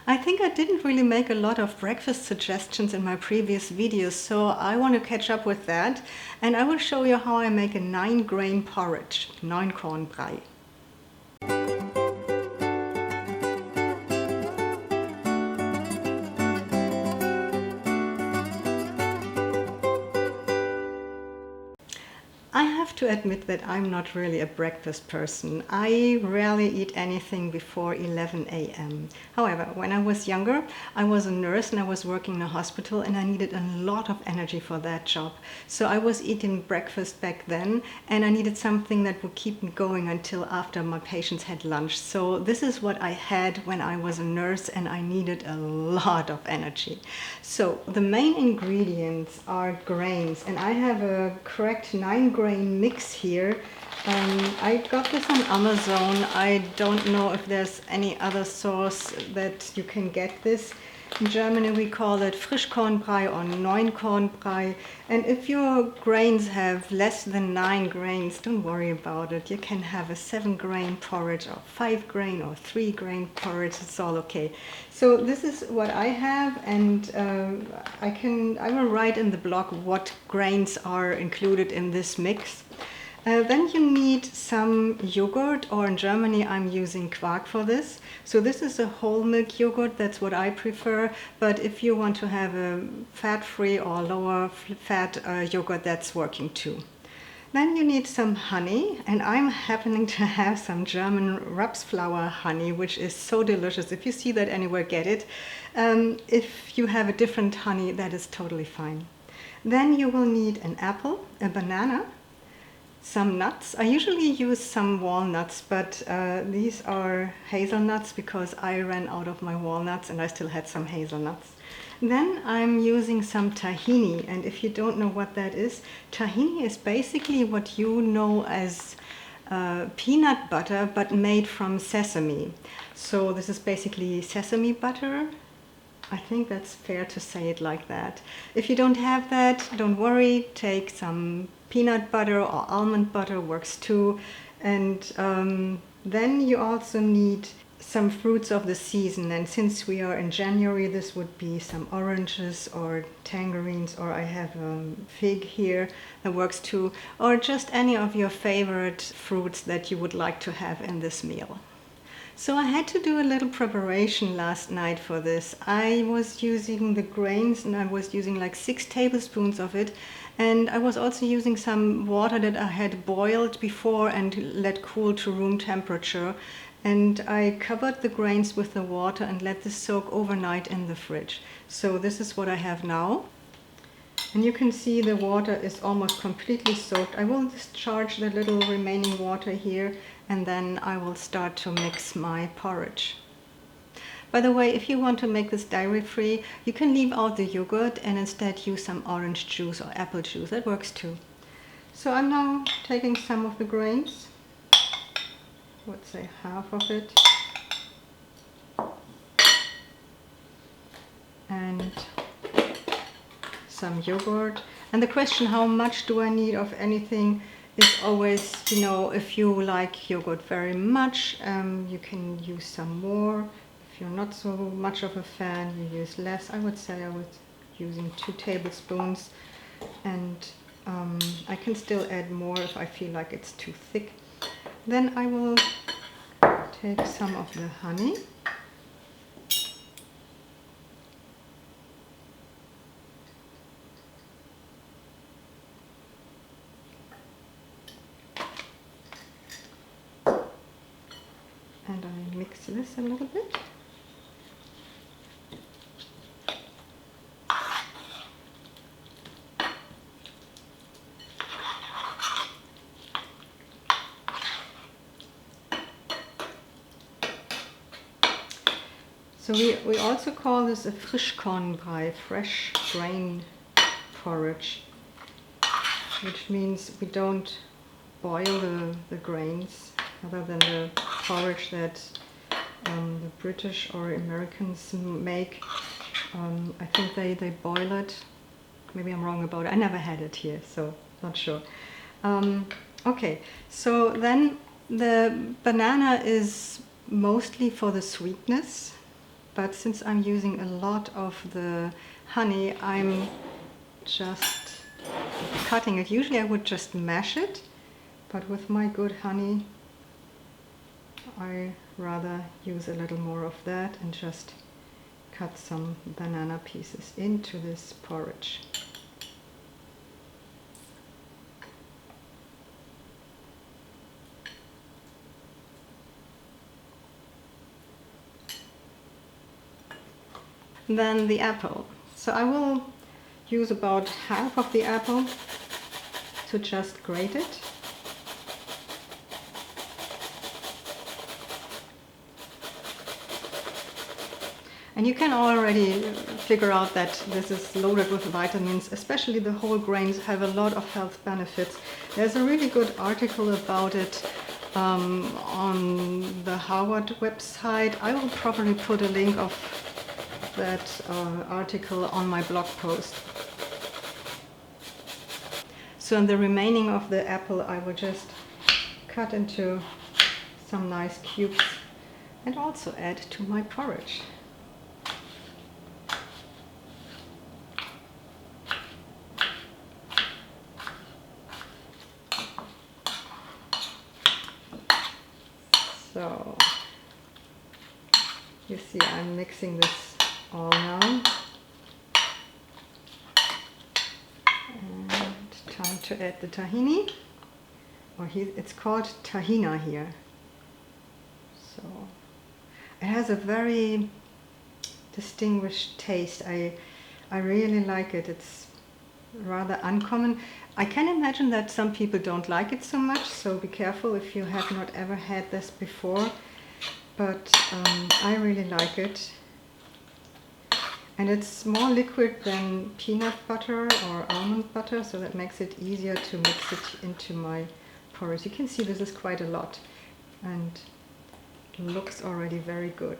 I think I didn't really make a lot of breakfast suggestions in my previous videos, so I want to catch up with that, and I will show you how I make a 9-grain porridge, 9 Korn Brei. I have to admit that I'm not really a breakfast person. I rarely eat anything before 11 a.m. However, when I was younger, I was a nurse and I was working in a hospital and I needed a lot of energy for that job. So I was eating breakfast back then and I needed something that would keep me going until after my patients had lunch. So this is what I had when I was a nurse and I needed a lot of energy. So the main ingredients are grains, and I have a correct 9-grain mix here. I got this on Amazon. I don't know if there's any other source that you can get this. In Germany we call it Frishkorn Brei or 9 Korn Brei. And if your grains have less than 9 grains, don't worry about it. You can have a 7-grain porridge or 5-grain or 3-grain porridge. It's all okay. So this is what I have, and I will write in the blog what grains are included in this mix. Then you need some yogurt, or in Germany I'm using Quark for this. So this is a whole milk yogurt, that's what I prefer, but if you want to have a fat-free or lower fat yogurt, that's working too. Then you need some honey, and I'm happening to have some German Rapsflower honey, which is so delicious. If you see that anywhere, get it. If you have a different honey, that is totally fine. Then you will need an apple, a banana, some nuts. I usually use some walnuts, but these are hazelnuts because I ran out of my walnuts and I still had some hazelnuts. Then I'm using some tahini, and if you don't know what that is, tahini is basically what you know as peanut butter but made from sesame. So this is basically sesame butter. I think that's fair to say it like that. If you don't have that, don't worry, take some peanut butter or almond butter, works too. And then you also need some fruits of the season, and since we are in January, this would be some oranges or tangerines, or I have fig here, that works too, or just any of your favorite fruits that you would like to have in this meal. So I had to do a little preparation last night for this. I was using the grains and I was using like 6 tablespoons of it, and I was also using some water that I had boiled before and let cool to room temperature. And I covered the grains with the water and let this soak overnight in the fridge. So this is what I have now. And you can see the water is almost completely soaked. I will discharge the little remaining water here, and then I will start to mix my porridge. By the way, if you want to make this dairy-free, you can leave out the yogurt and instead use some orange juice or apple juice. That works too. So I'm now taking some of the grains. I would say half of it, and some yogurt. And the question, how much do I need of anything, is always, you know, if you like yogurt very much, you can use some more. If you're not so much of a fan, you use less. I would say I was using 2 tablespoons, and I can still add more if I feel like it's too thick. Then I will take some of the honey. And I mix this a little bit. So we also call this a Frishkorn Brei, fresh grain porridge, which means we don't boil the grains, other than the porridge that the British or Americans make. I think they boil it. Maybe I'm wrong about it. I never had it here, so not sure. Okay, so then the banana is mostly for the sweetness. but since I'm using a lot of the honey, I'm just cutting it. Usually I would just mash it, but with my good honey, I rather use a little more of that and just cut some banana pieces into this porridge. Then the apple. So I will use about half of the apple to just grate it. And you can already figure out that this is loaded with vitamins, especially the whole grains have a lot of health benefits. There's a really good article about it on the Harvard website. I will probably put a link of that article on my blog post. So in the remaining of the apple I will just cut into some nice cubes and also add to my porridge. So you see I'm mixing this all now. And time to add the tahini, or it's called tahina here. So it has a very distinguished taste. I really like it. It's rather uncommon. I can imagine that some people don't like it so much, so be careful if you have not ever had this before. But I really like it. And it's more liquid than peanut butter or almond butter, so that makes it easier to mix it into my porridge. You can see this is quite a lot and it looks already very good.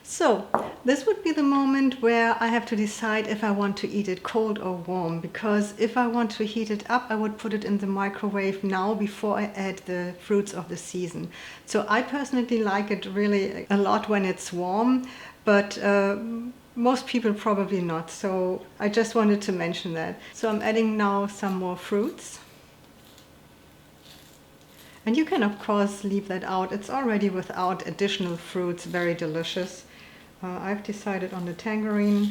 So this would be the moment where I have to decide if I want to eat it cold or warm, because if I want to heat it up, I would put it in the microwave now before I add the fruits of the season. So I personally like it really a lot when it's warm, but most people probably not. So I just wanted to mention that. So I'm adding now some more fruits. And you can of course leave that out. It's already without additional fruits, very delicious. I've decided on the tangerine.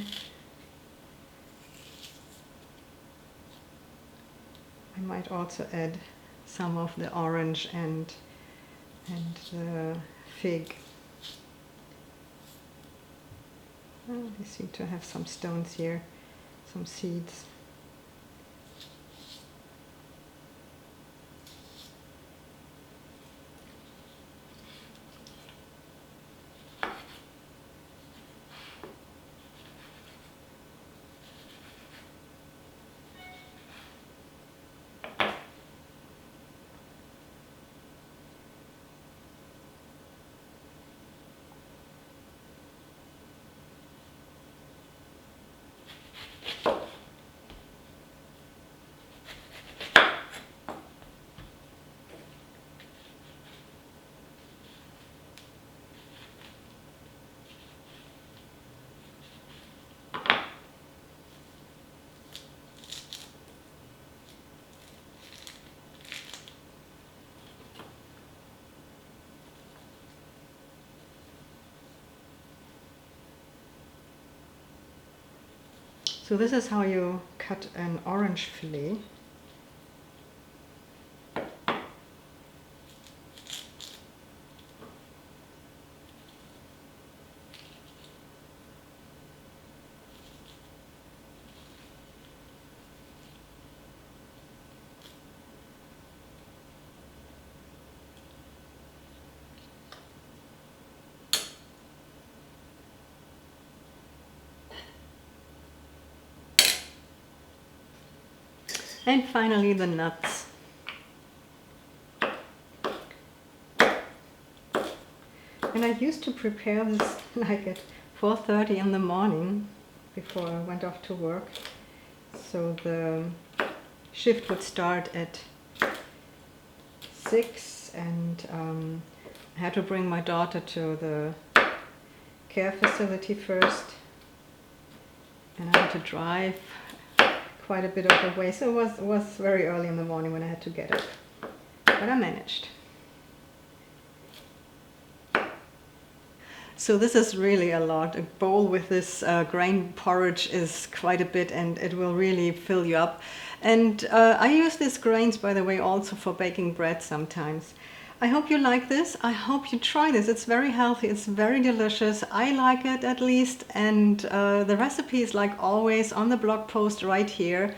I might also add some of the orange and the fig. Oh, they seem to have some stones here, some seeds. So this is how you cut an orange fillet. And finally the nuts. And I used to prepare this like at 4:30 in the morning before I went off to work. So the shift would start at 6 and I had to bring my daughter to the care facility first, and I had to drive quite a bit of the way, so it was very early in the morning when I had to get it, but I managed. So this is really a lot. A bowl with this grain porridge is quite a bit, and it will really fill you up. And I use these grains, by the way, also for baking bread sometimes. I hope you like this. I hope you try this. It's very healthy. It's very delicious. I like it at least. And the recipe is, like always, on the blog post right here.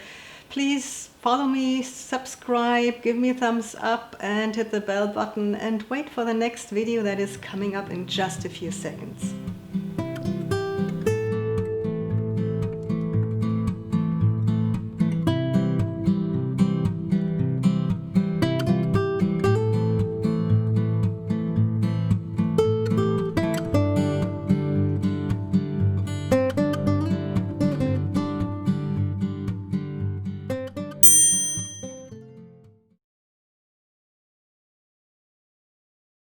Please follow me, subscribe, give me a thumbs up, and hit the bell button, and wait for the next video that is coming up in just a few seconds.